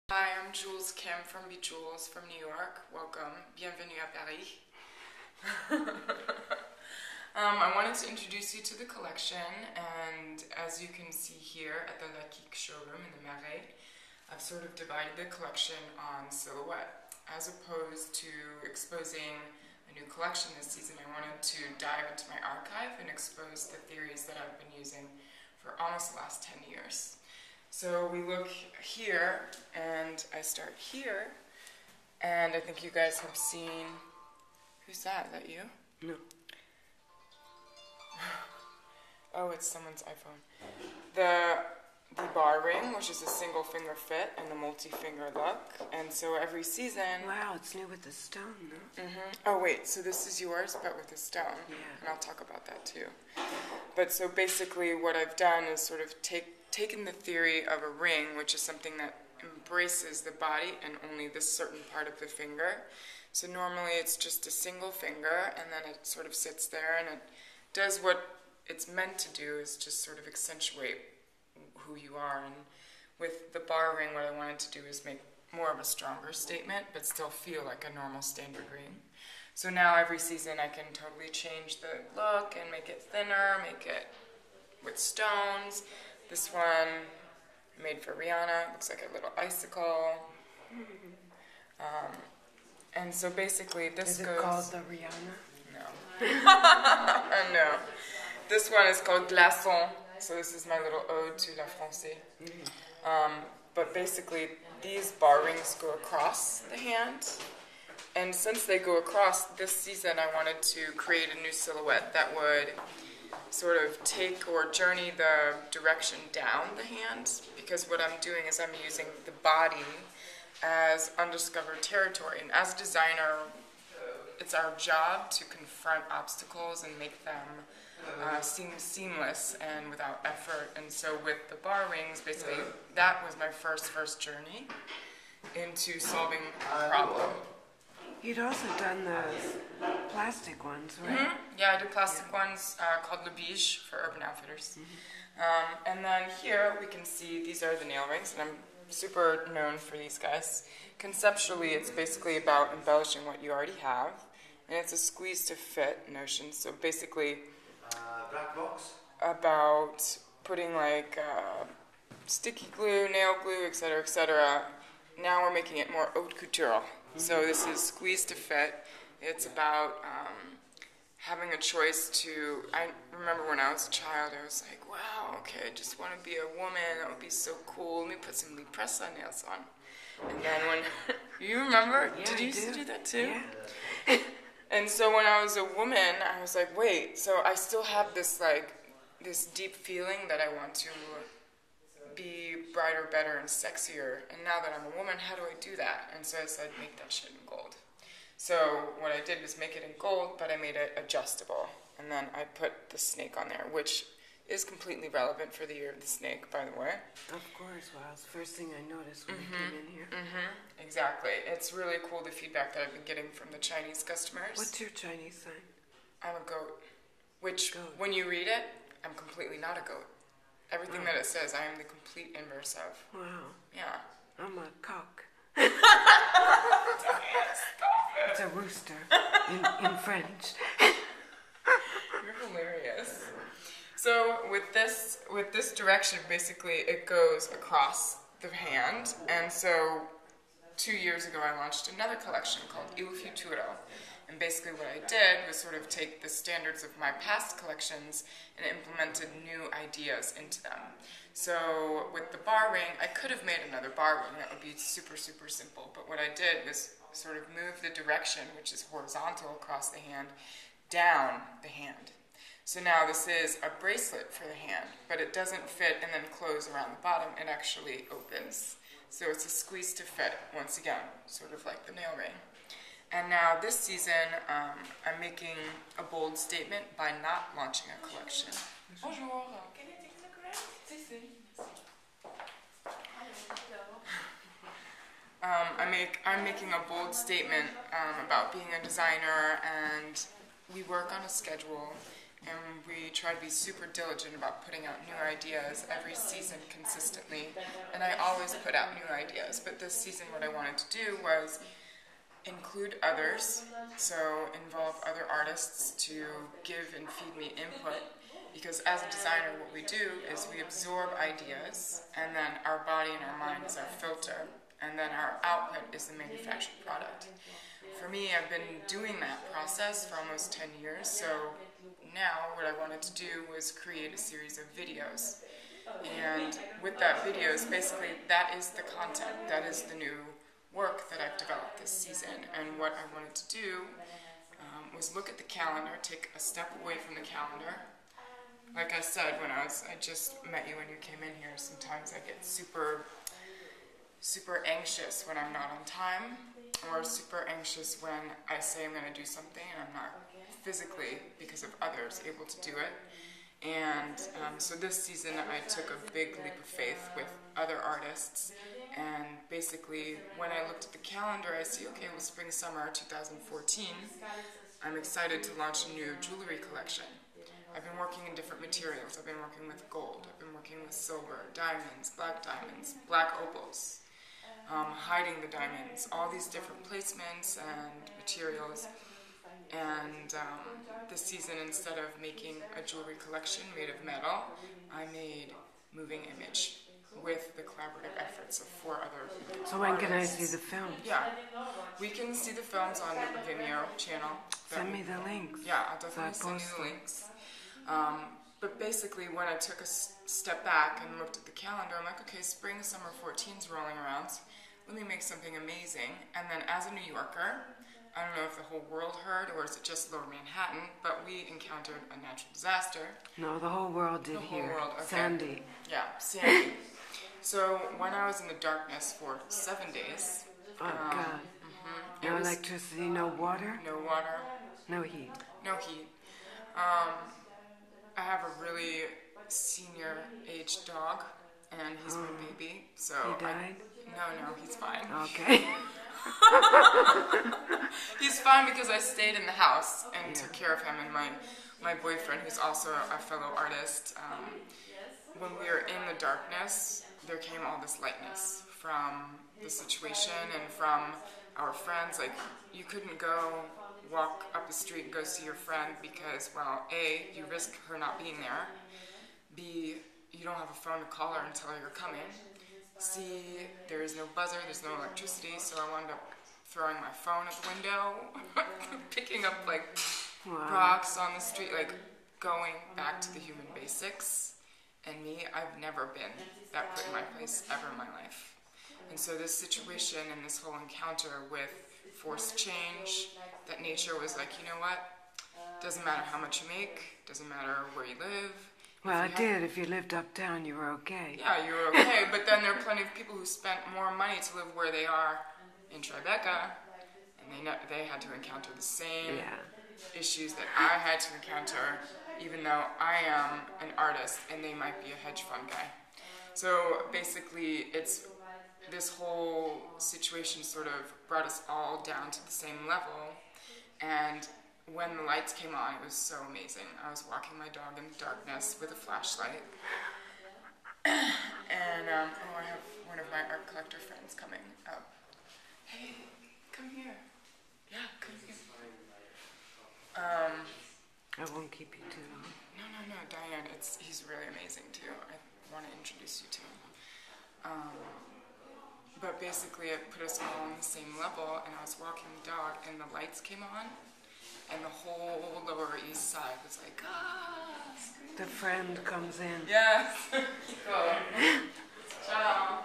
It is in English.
Hi, I'm Jules Kim from Bijules from New York. Welcome. Bienvenue à Paris. I wanted to introduce you to the collection, and as you can see here at the La Quique showroom in the Marais, I've sort of divided the collection on silhouette. As opposed to exposing a new collection this season, I wanted to dive into my archive and expose the theories that I've been using for almost the last 10 years. So we look here, and I start here, and I think you guys have seen, who's that? Is that you? No. Oh, it's someone's iPhone. The bar ring, which is a single finger fit and a multi-finger look, and so every season... Wow, it's new with the stone, no? Oh wait, so this is yours, but with a stone. Yeah. And I'll talk about that too. But so basically what I've done is sort of taken the theory of a ring, which is something that embraces the body and only this certain part of the finger. So normally it's just a single finger, and then it sort of sits there, and it does what it's meant to do, is just sort of accentuate who you are. And with the bar ring, what I wanted to do is make more of a stronger statement, but still feel like a normal standard ring. So now every season I can totally change the look and make it thinner, make it with stones. This one, made for Rihanna, looks like a little icicle. And so basically this goes... Is it called the Rihanna? No. No. This one is called Glaçon. So this is my little ode to La Francais. But basically these bar rings go across the hand. And since they go across, this season I wanted to create a new silhouette that would sort of take or journey the direction down the hand, because what I'm doing is I'm using the body as undiscovered territory, and as a designer it's our job to confront obstacles and make them seem seamless and without effort. And so with the bar rings, basically that was my first journey into solving a problem. You'd also done those plastic ones, right? Yeah, I did plastic ones called Le Bijou for Urban Outfitters. And then here we can see these are the nail rings, and I'm super known for these guys. Conceptually, it's basically about embellishing what you already have, and it's a squeeze to fit notion. So basically, black box. About putting like sticky glue, nail glue, etc., etc. Now we're making it more haute couture. So this is squeeze to fit. It's about having a choice to... I remember when I was a child, I was like, wow, okay, I just want to be a woman. That would be so cool. Let me put some Lipressa nails on. And then when... You remember? Yeah, Did you used to do that too? Yeah. And so when I was a woman, I was like, wait, so I still have this, like, this deep feeling that I want to be brighter, better, and sexier. And now that I'm a woman, how do I do that? And so I said, make that shit in gold. So what I did was make it in gold, but I made it adjustable. And then I put the snake on there, which is completely relevant for the year of the snake, by the way. Of course, wow, it's the first thing I noticed when I came in here. Exactly. It's really cool, the feedback that I've been getting from the Chinese customers. What's your Chinese sign? I'm a goat. Which, Goat. when you read it, I'm completely not a goat. Everything that it says, I am the complete inverse of. Wow. Yeah. I'm a cock. Stop It's a rooster in French. You're hilarious. So with this direction, basically it goes across the hand, and so 2 years ago I launched another collection called Il Futuro. And basically what I did was sort of take the standards of my past collections and implemented new ideas into them. So with the bar ring, I could have made another bar ring that would be super, super simple. But what I did was sort of move the direction, which is horizontal across the hand, down the hand. So now this is a bracelet for the hand, but it doesn't fit and then close around the bottom. It actually opens. So it's a squeeze to fit, once again, sort of like the nail ring. And now this season, I'm making a bold statement by not launching a collection. Bonjour. Can I take the correct? Si, si. I'm making a bold statement about being a designer, and we work on a schedule, and we try to be super diligent about putting out new ideas every season consistently. And I always put out new ideas, but this season what I wanted to do was include others, so involve other artists to give and feed me input, because as a designer what we do is we absorb ideas, and then our body and our mind is our filter, and then our output is the manufactured product. For me, I've been doing that process for almost 10 years, so now what I wanted to do was create a series of videos. And with that videos, basically that is the content, that is the new work that I've developed this season. And what I wanted to do was look at the calendar, take a step away from the calendar. Like I said, I just met you when you came in here, sometimes I get super anxious when I'm not on time, or super anxious when I say I'm going to do something and I'm not physically, because of others, able to do it. And so this season I took a big leap of faith with other artists, and basically when I looked at the calendar I see, okay, well, spring summer 2014, I'm excited to launch a new jewelry collection. I've been working in different materials. I've been working with gold, I've been working with silver, diamonds, black opals, hiding the diamonds, all these different placements and materials. And this season, instead of making a jewelry collection made of metal, I made moving image with the collaborative efforts of 4 other So when can I artists. see the films? Yeah, we can see the films on the Vimeo channel. Send me the links. Yeah, I'll definitely send you the links. But basically, when I took a step back and looked at the calendar, I'm like, okay, spring, summer 14's rolling around. Let me make something amazing. And then as a New Yorker, I don't know if the whole world heard, or is it just Lower Manhattan, but we encountered a natural disaster. No, the whole world did The whole here. world, okay. Sandy. Yeah, Sandy. So when I was in the darkness for 7 days, Oh, God. it No was electricity, no water, no water, no heat. no heat. I have a really senior aged dog, and he's my baby. So He died? No, he's fine. Okay. He's fine because I stayed in the house and took care of him, and my boyfriend, who's also a fellow artist. When we were in the darkness, there came all this lightness from the situation and from our friends. Like, you couldn't go walk up the street and go see your friend because, well, A, you risk her not being there. B, you don't have a phone to call her and tell her you're coming. C, there is no buzzer, there's no electricity, so I wound up throwing my phone at the window, picking up like rocks on the street, like going back to the human basics. And me, I've never been that put in my place ever in my life. And so this situation and this whole encounter with forced change, that nature was like, you know what, doesn't matter how much you make, doesn't matter where you live. Well, it did. If you lived uptown, you were okay. Yeah, you were okay, but then there are plenty of people who spent more money to live where they are in Tribeca, and they had to encounter the same issues that I had to encounter, even though I am an artist and they might be a hedge fund guy. So basically, it's this whole situation sort of brought us all down to the same level, and when the lights came on, it was so amazing. I was walking my dog in the darkness with a flashlight. And, I have one of my art collector friends coming up. Hey, come here. Yeah, come here. I won't keep you too long. No, Diane, he's really amazing too. I want to introduce you to him. But basically it put us all on the same level, and I was walking the dog and the lights came on, and the whole Lower East Side was like, ah. The friend comes in. Yes. Cool. Ciao.